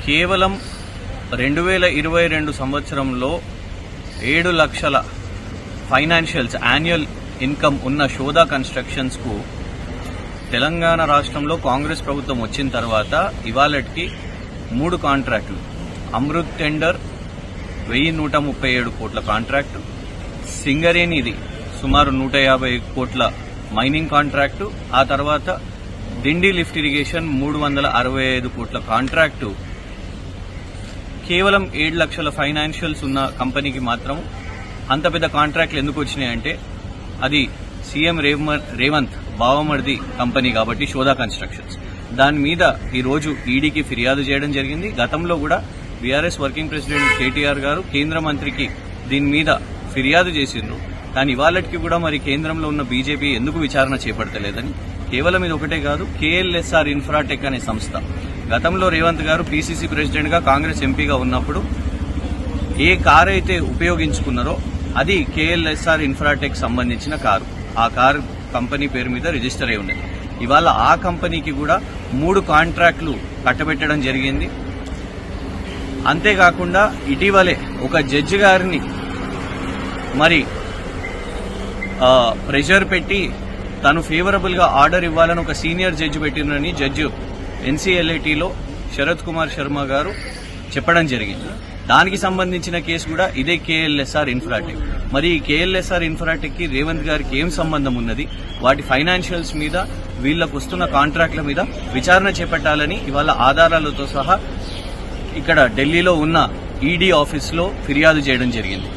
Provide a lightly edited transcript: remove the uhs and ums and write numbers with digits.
కేవలం 2022 సంవత్సరంలో 7 లక్షల ఫైనాన్షియల్స్ యాన్యువల్ ఇన్కమ్ ఉన్న శోధా కన్స్ట్రక్షన్స్ కు తెలంగాణ రాష్ట్రంలో కాంగ్రెస్ ప్రభుత్వం వచ్చిన తర్వాత ఇవాళకి 3 కాంట్రాక్టులు, అమృత్ టెండర్ 1137 కోట్ల కాంట్రాక్టు, సింగరేణిది సుమారు 150 కోట్ల మైనింగ్ కాంట్రాక్టు, ఆ తర్వాత దిండి లిఫ్ట్ ఇరిగేషన్ 365 కోట్ల కాంట్రాక్టు కేవలం 7 లక్షల ఫైనాన్షియల్స్ ఉన్న కంపెనీకి మాత్రం అంత పెద్ద కాంట్రాక్ట్లు ఎందుకు వచ్చినాయంటే అది సీఎం రేవంత్ బావమర్ది కంపెనీ కాబట్టి శోధా కన్స్ట్రక్షన్స్. దాని మీద ఈరోజు ఈడీకి ఫిర్యాదు చేయడం జరిగింది. గతంలో కూడా బీఆర్ఎస్ వర్కింగ్ ప్రెసిడెంట్ కేటీఆర్ గారు కేంద్ర మంత్రికి దీని మీద ఫిర్యాదు చేసిండ్రు. కానీ ఇవాళకి కూడా మరి కేంద్రంలో ఉన్న బీజేపీ ఎందుకు విచారణ చేపడతలేదని, కేవలం ఇది ఒకటే కాదు, కేఎల్ఎస్ఆర్ ఇన్ఫ్రాటెక్ అనే సంస్థ గతంలో రేవంత్ గారు పీసీసీ ప్రెసిడెంట్ గా కాంగ్రెస్ ఎంపీగా ఉన్నప్పుడు ఏ కారు అయితే ఉపయోగించుకున్నారో అది కేఎల్ఎస్ఆర్ ఇన్ఫ్రాటెక్ సంబంధించిన కారు. ఆ కారు కంపెనీ పేరు మీద రిజిస్టర్ అయి ఉన్నది. ఇవాళ ఆ కంపెనీకి కూడా 3 కాంట్రాక్టులు కట్టబెట్టడం జరిగింది. అంతేకాకుండా ఇటీవలే ఒక జడ్జి గారిని మరి ప్రెషర్ పెట్టి తను ఫేవరబుల్ గా ఆర్డర్ ఇవ్వాలని ఒక సీనియర్ జడ్జి పెట్టినని జడ్జి ఎన్సీఎల్ఐటీలో శరత్ కుమార్ శర్మ గారు చెప్పడం జరిగింది. దానికి సంబంధించిన కేసు కూడా ఇదే కేఎల్ఎస్ఆర్ ఇన్ఫ్రాటెక్. మరి ఈ కేఎల్ఎస్ఆర్ ఇన్ఫ్రాటెక్ కి రేవంత్ గారికి ఏం సంబంధం ఉన్నది, వాటి ఫైనాన్షియల్స్ మీద వీళ్లకు వస్తున్న కాంట్రాక్టుల మీద విచారణ చేపట్టాలని ఇవాళ ఆధారాలతో సహా ఇక్కడ ఢిల్లీలో ఉన్న ఈడీ ఆఫీసులో ఫిర్యాదు చేయడం జరిగింది.